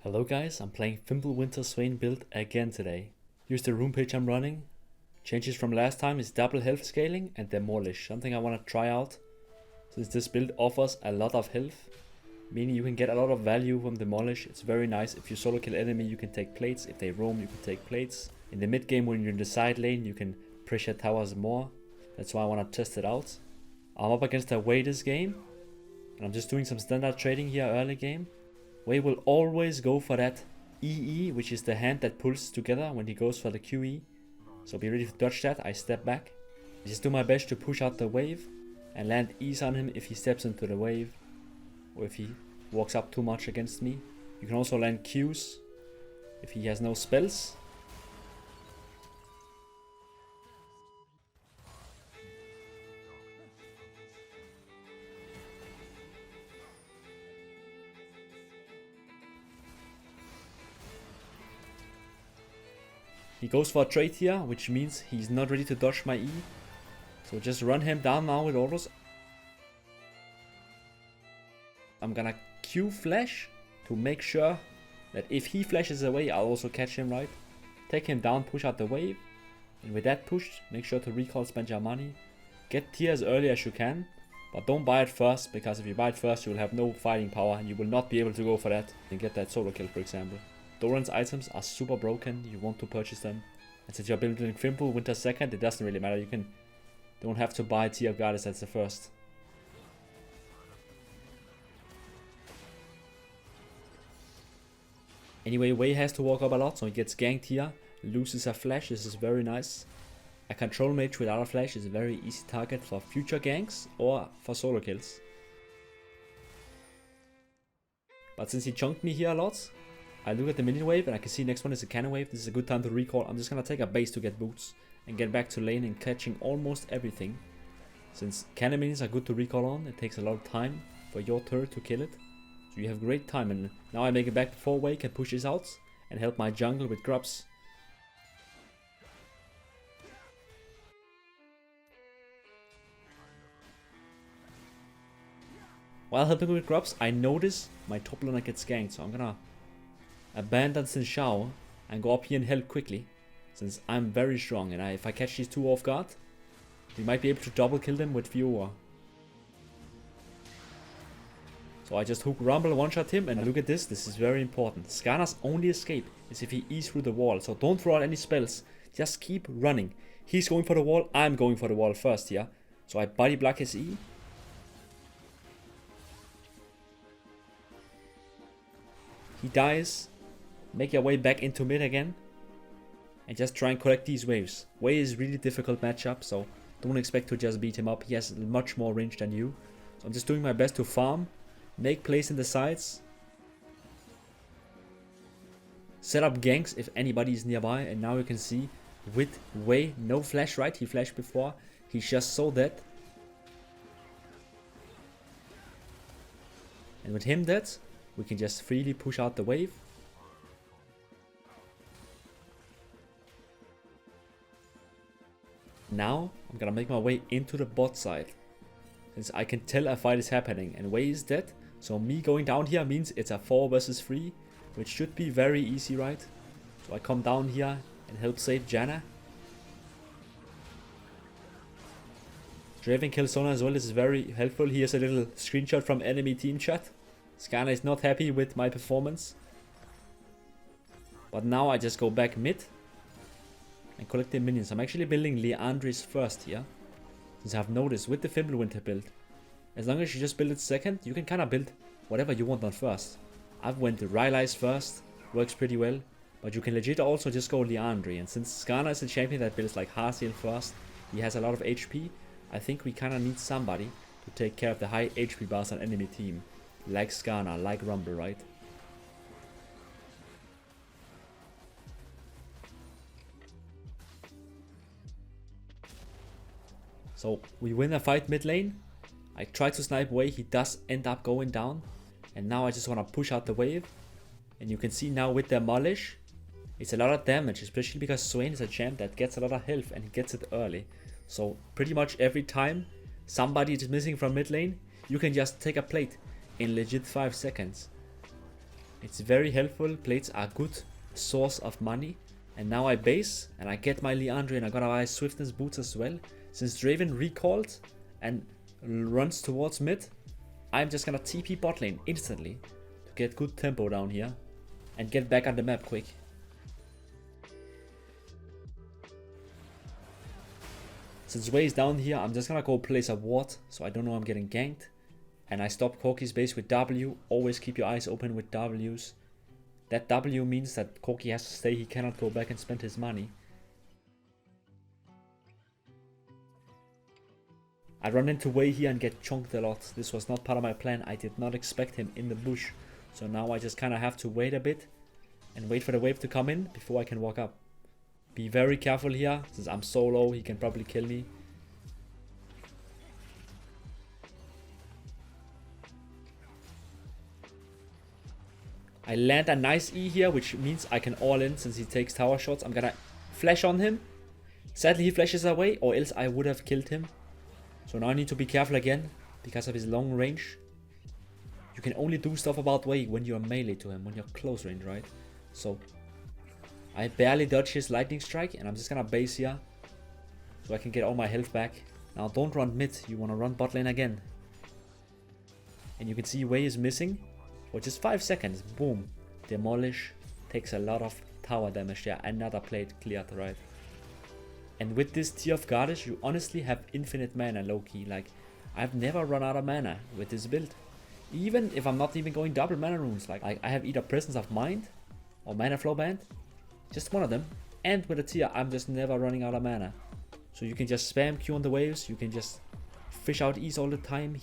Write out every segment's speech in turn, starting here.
Hello guys, I'm playing Fimbulwinter Swain build again today. Here's the rune page I'm running. Changes from last time is double health scaling and demolish, something I want to try out. Since this build offers a lot of health, meaning you can get a lot of value from demolish. It's very nice. If you solo kill enemy you can take plates, if they roam you can take plates. In the mid game when you're in the side lane you can pressure towers more. That's why I want to test it out. I'm up against a Wei this game. And I'm just doing some standard trading here early game. Wei will always go for that EE, which is the hand that pulls together when he goes for the QE. So be ready to dodge that. I step back. I just do my best to push out the wave and land E's on him if he steps into the wave or if he walks up too much against me. You can also land Q's if he has no spells. He goes for a trade here, which means he's not ready to dodge my E. So just run him down now with autos. I'm gonna Q flash to make sure that if he flashes away, I'll also catch him, right? Take him down, push out the wave. And with that push, make sure to recall, spend your money. Get tier as early as you can. But don't buy it first, because if you buy it first, you will have no fighting power. And you will not be able to go for that and get that solo kill, for example. Doran's items are super broken, you want to purchase them. And since you're building Fimbulwinter second, it doesn't really matter, you don't have to buy tier goddess as the first. Anyway, Wei has to walk up a lot, so he gets ganked here, loses a flash, this is very nice. A control mage without a flash is a very easy target for future ganks or for solo kills. But since he chunked me here a lot, I look at the minion wave and I can see next one is a cannon wave. This is a good time to recall. I'm just gonna take a base to get boots and get back to lane and catching almost everything. Since cannon minions are good to recall on, it takes a lot of time for your turret to kill it. So you have great time, and now I make it back before Wei can push this out and help my jungle with grubs. While helping with grubs, I notice my top laner gets ganked, so I'm gonna abandon Xin Shao and go up here and help quickly, since I'm very strong, and if I catch these two off guard, we might be able to double kill them with Fiora. So I just hook Rumble, one shot him, and look at this, this is very important. Skarner's only escape is if he E's through the wall, so don't throw out any spells, just keep running. He's going for the wall, I'm going for the wall first here, so I body block his E. He dies. Make your way back into mid again. And just try and collect these waves. Wei is really difficult matchup, so don't expect to just beat him up. He has much more range than you. So I'm just doing my best to farm. Make plays in the sides. Set up ganks if anybody is nearby. And now you can see with Wei, no flash, right? He flashed before. He's just so dead. And with him dead, we can just freely push out the wave. Now I'm gonna make my way into the bot side, since I can tell a fight is happening and Wei is dead, so me going down here means it's a 4 versus 3, which should be very easy, right? So I come down here and help save Janna. Draven kills Sona as well, this is very helpful. Here's a little screenshot from enemy team chat. Skarner is not happy with my performance. But now I just go back mid and collect the minions. I'm actually building Leandris first here, since I've noticed with the Fimbulwinter build, as long as you just build it second, you can kind of build whatever you want on first. I've went to Rylai's first, works pretty well, but you can legit also just go Leandri. And since Skarner is a champion that builds like Husumlol first, he has a lot of HP, I think we kind of need somebody to take care of the high HP bars on enemy team. Like Skarner, like Rumble, right? So we win a fight mid lane. I try to snipe Wei, he does end up going down. And now I just want to push out the wave. And you can see now with Demolish, it's a lot of damage, especially because Swain is a champ that gets a lot of health and he gets it early. So pretty much every time somebody is missing from mid lane, you can just take a plate in legit 5 seconds. It's very helpful. Plates are good source of money. And now I base and I get my Leandre and I gotta buy Swiftness boots as well. Since Draven recalled and runs towards mid, I'm just gonna TP bot lane instantly to get good tempo down here and get back on the map quick. Since Wei is down here, I'm just gonna go place a ward so I don't know I'm getting ganked. And I stop Corki's base with W. Always keep your eyes open with W's. That W means that Corki has to stay, he cannot go back and spend his money. I run into Wei here and get chunked a lot. This was not part of my plan. I did not expect him in the bush. So now I just kind of have to wait a bit and wait for the wave to come in before I can walk up. Be very careful here, since I'm so low, he can probably kill me. I land a nice E here, which means I can all in since he takes tower shots. I'm gonna flash on him. Sadly, he flashes away, or else I would have killed him. So now I need to be careful again because of his long range. You can only do stuff about Wei when you're melee to him, when you're close range, right? So I barely dodge his lightning strike, and I'm just gonna base here so I can get all my health back. Now don't run mid, you wanna run bot lane again. And you can see Wei is missing. For just 5 seconds, boom, demolish, takes a lot of tower damage there, another plate cleared, right? And with this tier of Goddess, you honestly have infinite mana low-key, like, I've never run out of mana with this build. Even if I'm not even going double mana runes, like, I have either Presence of Mind or Mana Flow Band, just one of them, and with a tier, I'm just never running out of mana. So you can just spam Q on the waves, you can just fish out E's all the time.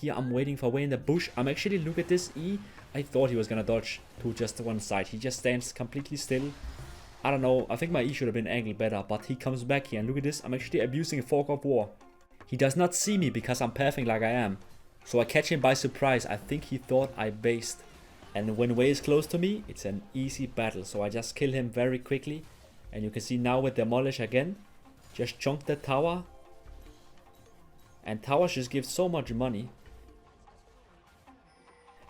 Here I'm waiting for Wei in the bush. I'm actually, look at this E. I thought he was gonna dodge to just one side. He just stands completely still. I don't know, I think my E should have been angled better, but he comes back here and look at this. I'm actually abusing a Fog of War. He does not see me because I'm pathing like I am. So I catch him by surprise. I think he thought I based. And when Wei is close to me, it's an easy battle. So I just kill him very quickly. And you can see now with Demolish again. Just chunk the tower. And towers just give so much money.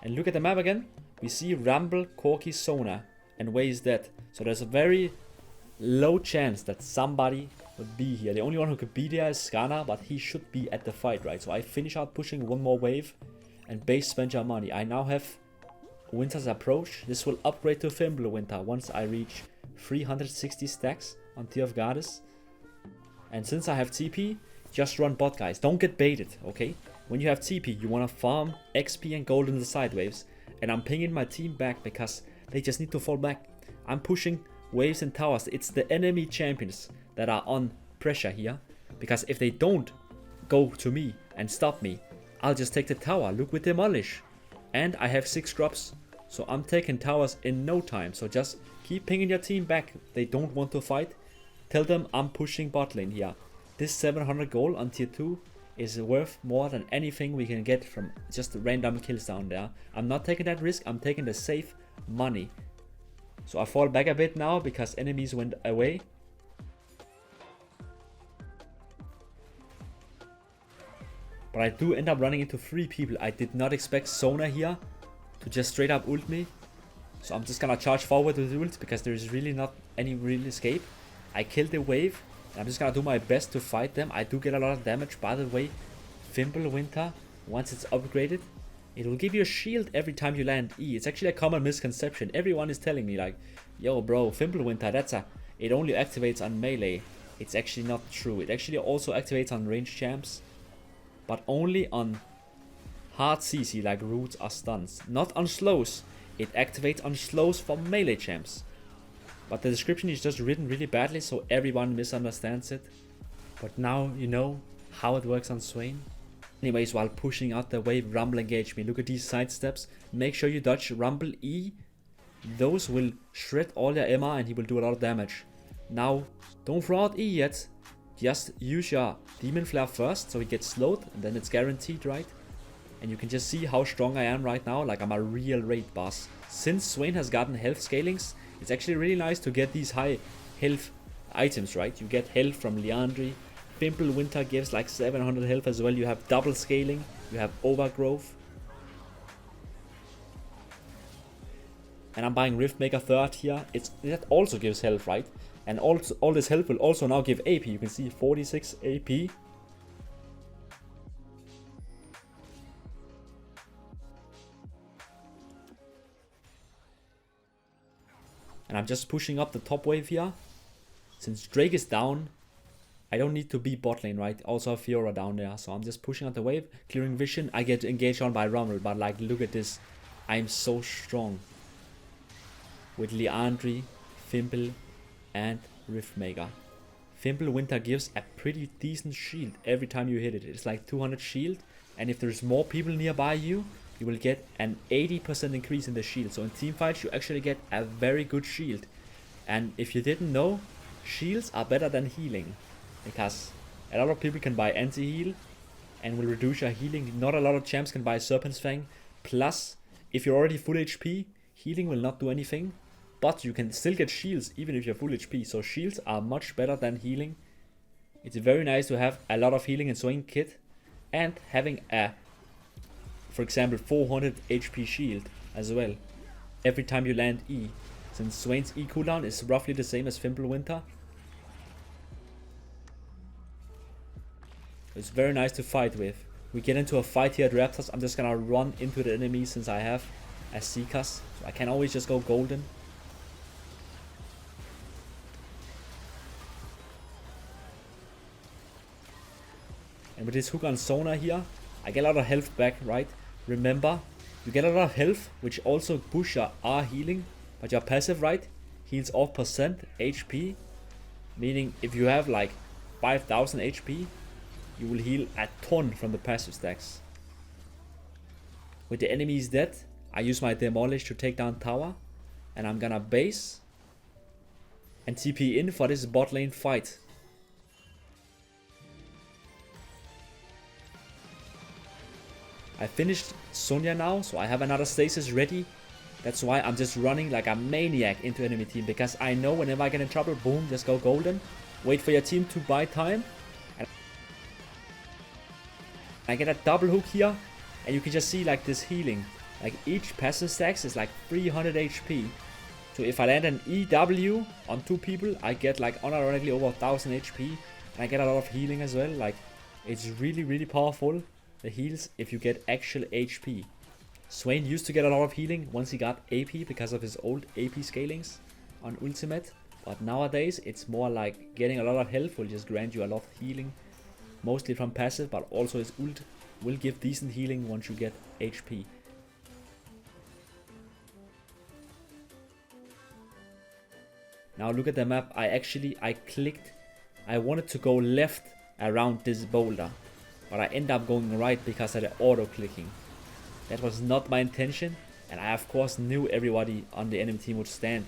And look at the map again. We see Rumble, Corki, Sona, and Wei is dead. So there's a very low chance that somebody would be here. The only one who could be there is Skana, but he should be at the fight, right? So I finish out pushing one more wave and base spend your money. I now have Winter's Approach. This will upgrade to Fimbulwinter once I reach 360 stacks on Tier of Goddess. And since I have TP, just run bot, guys. Don't get baited, okay? When you have TP, you want to farm XP and gold in the side waves. And I'm pinging my team back because they just need to fall back. I'm pushing waves and towers. It's the enemy champions that are on pressure here. Because if they don't go to me and stop me, I'll just take the tower. Look with Demolish. And I have 6 drops. So I'm taking towers in no time. So just keep pinging your team back. They don't want to fight. Tell them I'm pushing bot lane here. This 700 gold on tier 2 is worth more than anything we can get from just random kills down there. I'm not taking that risk, I'm taking the safe money. So I fall back a bit now because enemies went away. But I do end up running into 3 people. I did not expect Sona here to just straight up ult me. So I'm just gonna charge forward with the ult because there is really not any real escape. I killed the wave. I'm just gonna do my best to fight them. I do get a lot of damage. By the way, Fimbulwinter, once it's upgraded, it will give you a shield every time you land E. It's actually a common misconception. Everyone is telling me like, yo bro, Fimbulwinter, it only activates on melee. It's actually not true. It actually also activates on ranged champs, but only on hard CC like roots or stuns. Not on slows. It activates on slows for melee champs. But the description is just written really badly, so everyone misunderstands it. But now you know how it works on Swain. Anyways, while pushing out the wave, Rumble engage me. Look at these side steps. Make sure you dodge Rumble E. Those will shred all your Emma and he will do a lot of damage. Now, don't throw out E yet. Just use your Demon Flare first, so he gets slowed, and then it's guaranteed, right? And you can just see how strong I am right now. Like, I'm a real raid boss. Since Swain has gotten health scalings, it's actually really nice to get these high health items, right? You get health from Liandry. Fimbulwinter gives like 700 health as well. You have double scaling. You have overgrowth. And I'm buying Riftmaker 3rd here. That also gives health, right? And also all this health will also now give AP. You can see 46 AP. And I'm just pushing up the top wave here. Since Drake is down, I don't need to be bot lane, right? Also have Fiora down there. So I'm just pushing up the wave, clearing vision. I get engaged on by Rommel, but like, look at this. I'm so strong. With Liandry, Fimble, and Riftmaker. Fimbulwinter gives a pretty decent shield every time you hit it. It's like 200 shield. And if there's more people nearby you, you will get an 80% increase in the shield. So in teamfights, you actually get a very good shield. And if you didn't know, shields are better than healing. Because a lot of people can buy anti-heal and will reduce your healing. Not a lot of champs can buy Serpent's Fang. Plus, if you're already full HP, healing will not do anything. But you can still get shields even if you're full HP. So shields are much better than healing. It's very nice to have a lot of healing in Swain kit. And having a, for example, 400 HP shield as well. Every time you land E. Since Swain's E cooldown is roughly the same as Fimbulwinter. It's very nice to fight with. We get into a fight here at Raptors. I'm just gonna run into the enemy since I have a Seekers. So I can always just go golden. And with this hook on Sona here, I get a lot of health back, right? Remember, you get a lot of health, which also push your R healing. But your passive, right, heals off percent HP. Meaning if you have like 5000 HP, you will heal a ton from the passive stacks. With the enemies dead, I use my Demolish to take down tower. And I'm gonna base and TP in for this bot lane fight. I finished Sonya now, so I have another stasis ready. That's why I'm just running like a maniac into enemy team. Because I know whenever I get in trouble, boom, just go golden. Wait for your team to buy time. And I get a double hook here. And you can just see like this healing. Like each passive stacks is like 300 HP. So if I land an EW on 2 people, I get like unironically over 1000 HP. And I get a lot of healing as well. Like it's really, really powerful. The heals if you get actual HP. Swain used to get a lot of healing once he got AP because of his old AP scalings on Ultimate. But nowadays it's more like getting a lot of health will just grant you a lot of healing. Mostly from passive, but also his ult will give decent healing once you get HP. Now look at the map. I clicked. I wanted to go left around this boulder. But I end up going right because of the auto clicking. That was not my intention. And I of course knew everybody on the enemy team would stand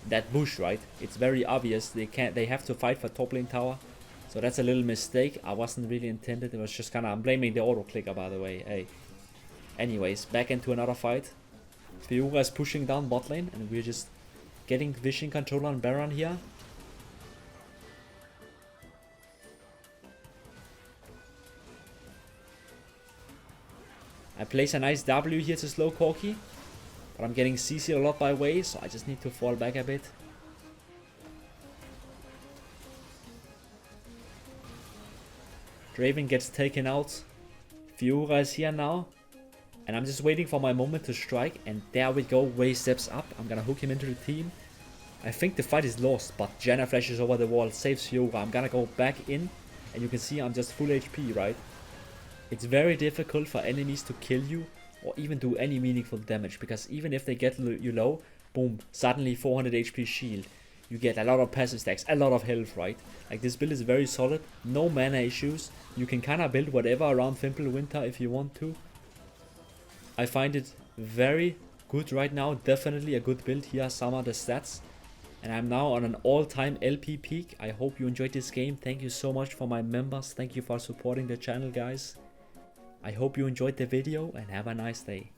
in that bush, right? It's very obvious they have to fight for top lane tower. So that's a little mistake. I wasn't really intended. It was just kinda, I'm blaming the auto clicker by the way. Hey. Anyways, back into another fight. Fiora is pushing down bot lane and we're just getting vision control on Baron here. I place a nice W here to slow Corki. But I'm getting CC a lot by way, so I just need to fall back a bit. Draven gets taken out. Fiora is here now. And I'm just waiting for my moment to strike. And there we go, Ray steps up. I'm gonna hook him into the team. I think the fight is lost, but Janna flashes over the wall, saves Fiora. I'm gonna go back in. And you can see I'm just full HP, right? It's very difficult for enemies to kill you or even do any meaningful damage, because even if they get you low, boom, suddenly 400 HP shield. You get a lot of passive stacks, a lot of health, right? Like this build is very solid, no mana issues. You can kinda build whatever around Fimbulwinter if you want to. I find it very good right now, definitely a good build. Here are some of the stats. And I'm now on an all-time LP peak. I hope you enjoyed this game. Thank you so much for my members. Thank you for supporting the channel, guys. I hope you enjoyed the video and have a nice day.